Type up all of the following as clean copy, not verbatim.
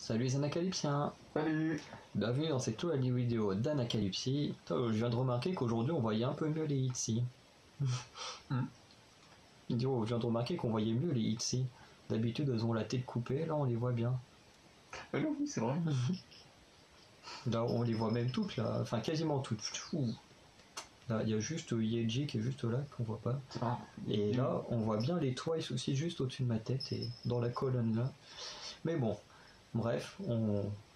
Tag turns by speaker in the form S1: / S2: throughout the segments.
S1: Salut les Anacalypsiens.
S2: Salut.
S1: Bienvenue dans cette nouvelle vidéo d'Anacalypsie. Je viens de remarquer qu'aujourd'hui on voyait un peu mieux les Itzy. Je viens de remarquer qu'on voyait mieux les Itzy. D'habitude elles ont la tête coupée, là on les voit bien.
S2: Oui, c'est vrai.
S1: Là on les voit même toutes là, enfin quasiment toutes. Là il y a juste Yeji qui est juste là qu'on voit pas. Et là on voit bien les Twice aussi juste au-dessus de ma tête et dans la colonne là. Mais bon, bref,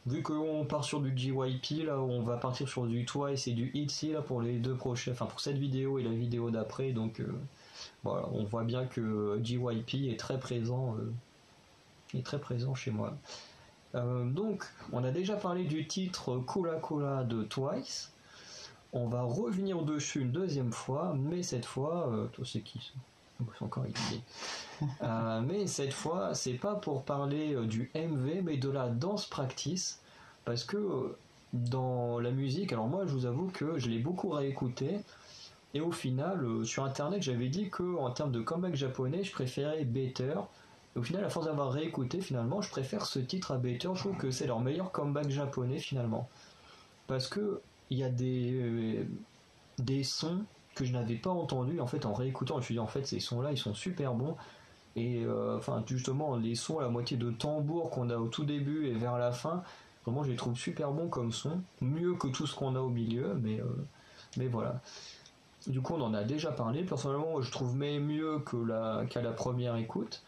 S1: vu qu'on part sur du JYP là, on va partir sur du Twice et du Itzy là pour les deux prochains, enfin pour cette vidéo et la vidéo d'après. Donc voilà, on voit bien que JYP est très présent chez moi. Donc, on a déjà parlé du titre Kula Kula de Twice. On va revenir dessus une deuxième fois, mais cette fois, toi c'est qui ça? C'est encore idée. Mais cette fois, c'est pas pour parler du MV, mais de la dance practice, parce que dans la musique, alors moi je vous avoue que je l'ai beaucoup réécouté, et au final, sur internet, j'avais dit que en termes de comeback japonais, je préférais Better. Au final, à force d'avoir réécouté, finalement, je préfère ce titre à Better. Je trouve que c'est leur meilleur comeback japonais, finalement. Parce que il y a des sons que je n'avais pas entendus. En fait, en réécoutant, je me suis dit, en fait, ces sons-là, ils sont super bons. Et enfin, justement, les sons, la moitié de tambour qu'on a au tout début et vers la fin, vraiment, je les trouve super bons comme son. Mieux que tout ce qu'on a au milieu, mais voilà. Du coup, on en a déjà parlé. Personnellement, je trouve mieux qu'à la première écoute.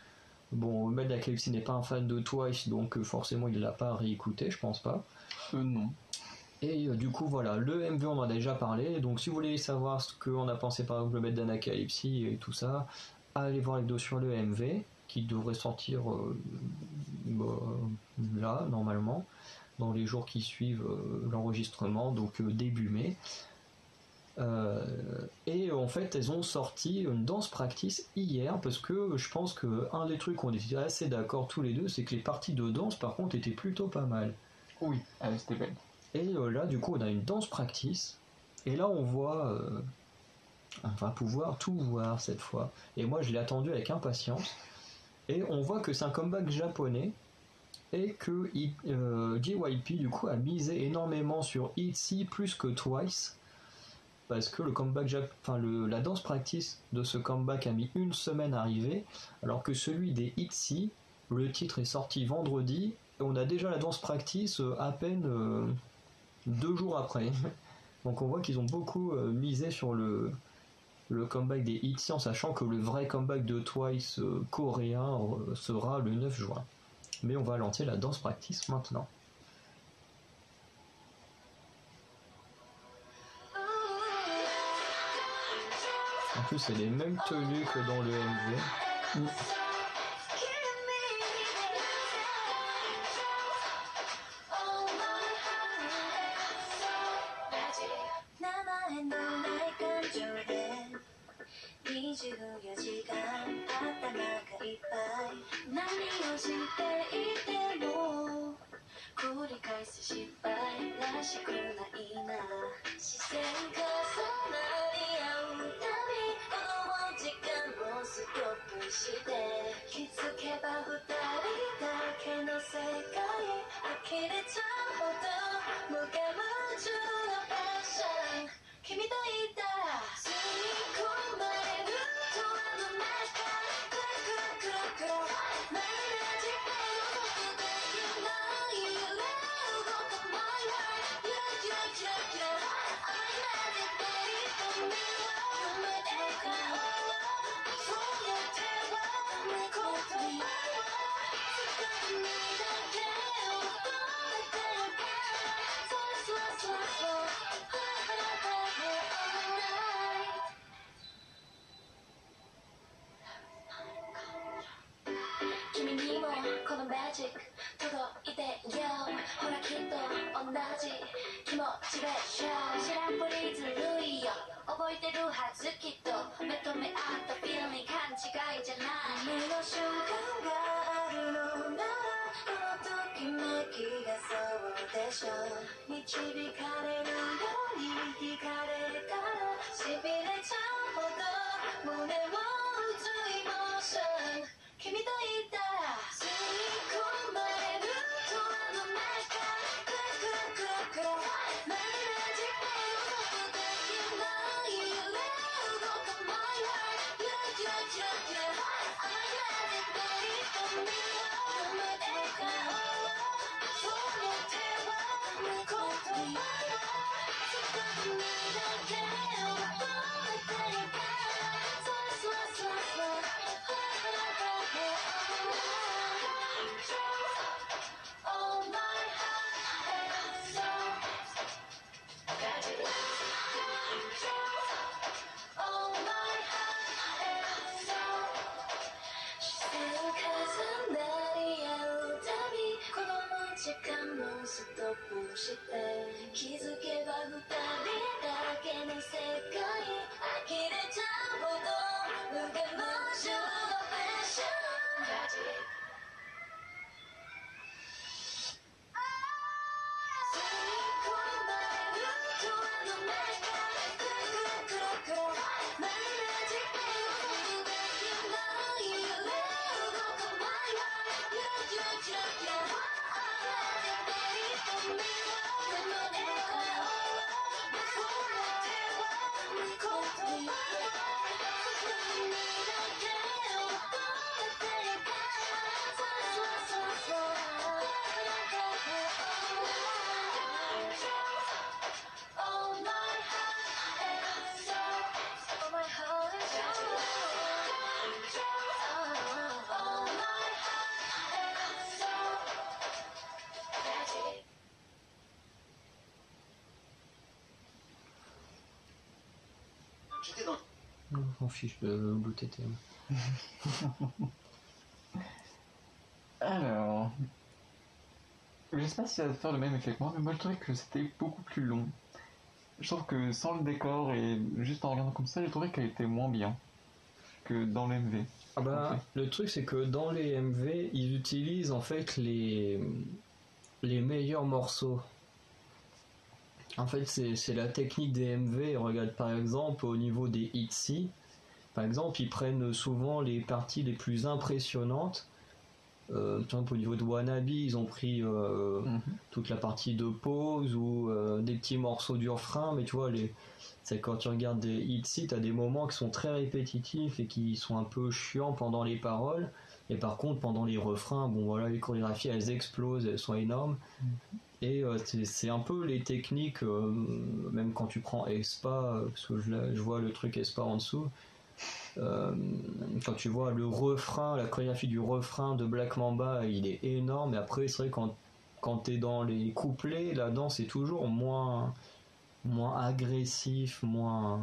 S1: Bon, Mel Anacalypsie n'est pas un fan de Twice, donc forcément il l'a pas réécouté, je pense pas.
S2: Non.
S1: Et du coup voilà, le MV on en a déjà parlé, donc si vous voulez savoir ce qu'on a pensé par exemple le Mel d'Anacalypsie et tout ça, allez voir les vidéos sur le MV, qui devrait sortir là, normalement, dans les jours qui suivent l'enregistrement, donc début mai. Et en fait elles ont sorti une dance practice hier parce que je pense que un des trucs qu'on était assez d'accord tous les deux, c'est que les parties de danse par contre étaient plutôt pas mal.
S2: Oui, c'était belle.
S1: Et là du coup on a une dance practice et là on voit on va pouvoir tout voir cette fois et moi je l'ai attendu avec impatience et on voit que c'est un comeback japonais et que JYP du coup a misé énormément sur Itzy plus que Twice. Parce que le comeback, la danse practice de ce comeback a mis une semaine à arriver, alors que celui des Itzy, le titre est sorti vendredi, et on a déjà la danse practice à peine 2 jours après. Donc on voit qu'ils ont beaucoup misé sur le comeback des Itzy, en sachant que le vrai comeback de Twice coréen sera le 9 juin. Mais on va lancer la danse practice maintenant. En plus, c'est les mêmes tenues que dans le MV. On s'en fiche de l'OTTM.
S2: Alors, je sais pas si ça va faire le même effet que moi, mais moi je trouvais que c'était beaucoup plus long. Je trouve que sans le décor et juste en regardant comme ça, j'ai trouvé qu'elle était moins bien que dans l'MV.
S1: Ah bah, le truc c'est que dans les MV, ils utilisent en fait les meilleurs morceaux. En fait, c'est la technique des MV. Regarde par exemple au niveau des ITZY. Par exemple, ils prennent souvent les parties les plus impressionnantes. Par exemple, au niveau de Wannabe, ils ont pris toute la partie de pause ou des petits morceaux du refrain. Mais tu vois, c'est quand tu regardes des ITZY, t'as des moments qui sont très répétitifs et qui sont un peu chiants pendant les paroles. Et par contre, pendant les refrains, bon voilà, les chorégraphies elles explosent, elles sont énormes. Et c'est un peu les techniques, même quand tu prends Espa, parce que je vois le truc Espa en dessous. Quand tu vois le refrain, la chorégraphie du refrain de Black Mamba, il est énorme. Et après, c'est vrai quand t'es dans les couplets, la danse est toujours moins agressif, moins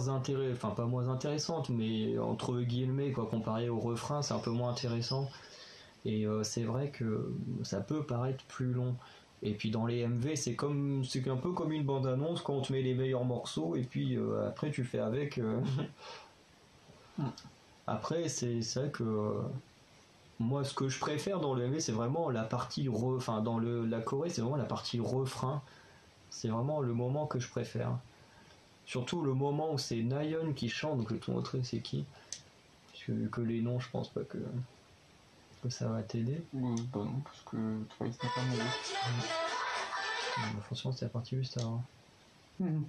S1: intéressant, enfin pas moins intéressante, mais entre guillemets quoi, comparé au refrain, c'est un peu moins intéressant. Et c'est vrai que ça peut paraître plus long. Et puis dans les MV, c'est un peu comme une bande-annonce quand on te met les meilleurs morceaux et puis après tu fais avec. Après, c'est vrai que moi, ce que je préfère dans le MV, c'est vraiment la partie enfin dans la choré, c'est vraiment la partie refrain. C'est vraiment le moment que je préfère. Surtout le moment où c'est Nayeon qui chante, donc je vais te montrer c'est qui. Parce que vu que les noms, je pense pas que ça va t'aider.
S2: Bah non, parce que Twice n'est pas mauvais.
S1: Franchement, c'est la partie juste avant. En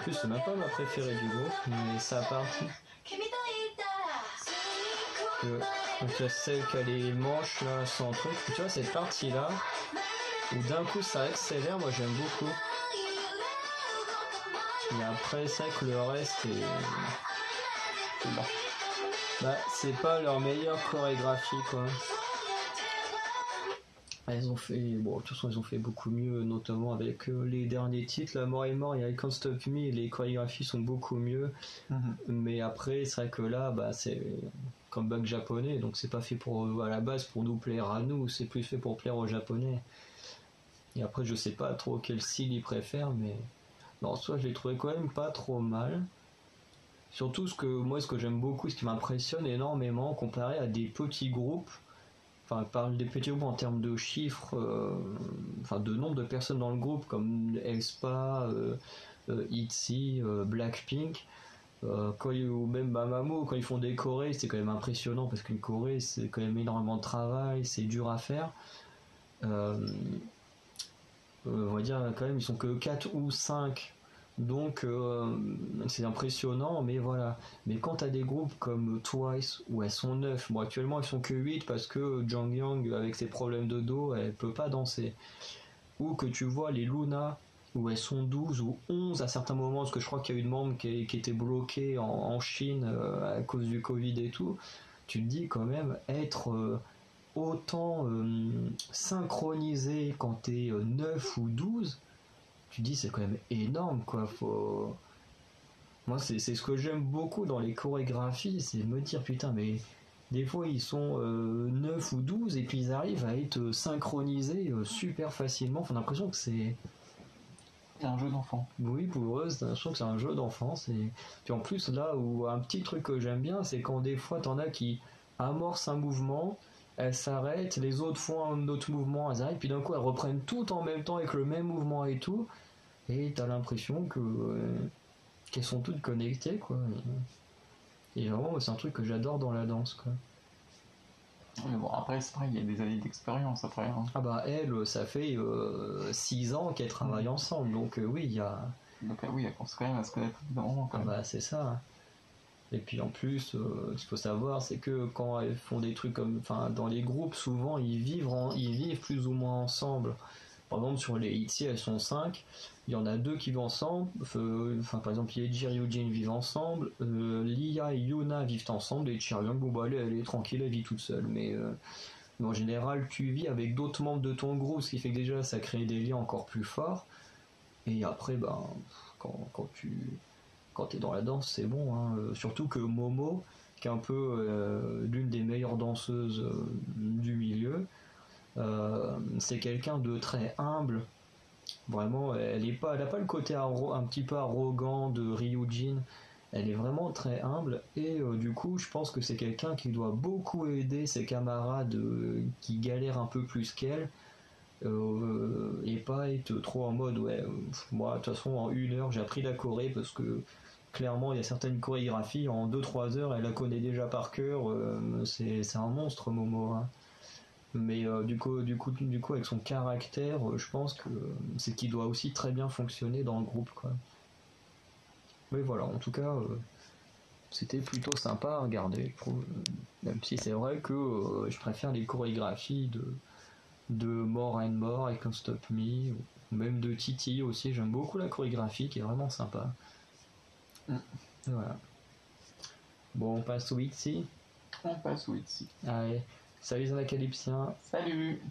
S1: plus, c'est même pas ma préférée du groupe, mais sa partie. Donc, celle qui a les manches là, sans truc. Tu vois, cette partie là, où d'un coup ça accélère, moi j'aime beaucoup. Et après, c'est vrai que le reste est.
S2: C'est bon.
S1: Bah, c'est pas leur meilleure chorégraphie quoi. Ils ont fait, bon, de toute façon, ils ont fait beaucoup mieux, notamment avec les derniers titres, là, More et More et I Can't Stop Me, les chorégraphies sont beaucoup mieux. Mais après, c'est vrai que là, bah, c'est comeback japonais, donc c'est pas fait à la base pour nous plaire à nous, c'est plus fait pour plaire aux japonais. Et après, je sais pas trop quel style ils préfèrent, mais en soi, je l'ai trouvé quand même pas trop mal. Surtout, ce que j'aime beaucoup, ce qui m'impressionne énormément, comparé à des petits groupes, enfin, parle des petits groupes en termes de chiffres, enfin de nombre de personnes dans le groupe, comme Aespa, ITZY, Blackpink, ou même Mamamoo, quand ils font des chorés, c'est quand même impressionnant parce qu'une choré, c'est quand même énormément de travail, c'est dur à faire. On va dire quand même, ils sont que 4 ou 5. Donc c'est impressionnant, mais voilà. Mais quand t'as des groupes comme Twice, où elles sont 9, bon actuellement elles sont que 8 parce que Jang Yang, avec ses problèmes de dos, elle peut pas danser. Ou que tu vois les Luna, où elles sont 12 ou 11 à certains moments, parce que je crois qu'il y a une membre qui était bloquée en Chine à cause du Covid et tout, tu te dis quand même être autant synchronisé quand t'es 9 ou 12, tu te dis c'est quand même énorme quoi. Moi c'est ce que j'aime beaucoup dans les chorégraphies, c'est me dire putain mais des fois ils sont 9 ou 12 et puis ils arrivent à être synchronisés super facilement, on a l'impression que c'est
S2: un jeu d'enfant.
S1: Oui, pour eux, je trouve que c'est un jeu d'enfance. Et puis en plus, là où un petit truc que j'aime bien, c'est quand des fois t'en as qui amorcent un mouvement, elles s'arrêtent, les autres font un autre mouvement, elles arrêtent, puis d'un coup elles reprennent tout en même temps avec le même mouvement et tout, et t'as l'impression que qu'elles sont toutes connectées, quoi. Et vraiment, c'est un truc que j'adore dans la danse, quoi.
S2: Mais bon, après, c'est vrai, il y a des années d'expérience après. Hein.
S1: Ah bah elle, ça fait 6 ans qu'elles travaillent ensemble, donc oui, il y a...
S2: Donc oui, elles pensent quand même à se connaître évidemment.
S1: Ah bah c'est ça. Et puis en plus, ce qu'il faut savoir, c'est que quand elles font des trucs comme, enfin, dans les groupes, souvent ils vivent plus ou moins ensemble. Par exemple, sur les ITZY, elles sont 5. Il y en a 2 qui vivent ensemble. Enfin, par exemple, Yeji et Ryujin vivent ensemble. Lia et Yuna vivent ensemble. Et Chiryoung, bon, bah, elle est tranquille, elle vit toute seule. Mais en général, tu vis avec d'autres membres de ton groupe, ce qui fait que déjà, ça crée des liens encore plus forts. Et après, ben, quand t'es dans la danse, c'est bon. Hein. Surtout que Momo, qui est un peu l'une des meilleures danseuses du milieu, c'est quelqu'un de très humble. Vraiment, elle a pas le côté un petit peu arrogant de Ryujin. Elle est vraiment très humble et du coup, je pense que c'est quelqu'un qui doit beaucoup aider ses camarades qui galèrent un peu plus qu'elle. Et pas être trop en mode ouais moi de toute façon en 1 heure j'ai appris la choré parce que clairement il y a certaines chorégraphies en 2-3 heures elle la connaît déjà par cœur, c'est un monstre Momo hein. Mais du coup avec son caractère je pense que c'est qu'il doit aussi très bien fonctionner dans le groupe quoi. Mais voilà en tout cas c'était plutôt sympa à regarder je trouve, même si c'est vrai que je préfère les chorégraphies de More and More et Can't Stop Me, ou même de Titi aussi, j'aime beaucoup la chorégraphie qui est vraiment sympa. Voilà. Bon, on passe au Itzy.
S2: On passe au Itzy.
S1: Allez, salut les Anacalypsiens.
S2: Salut!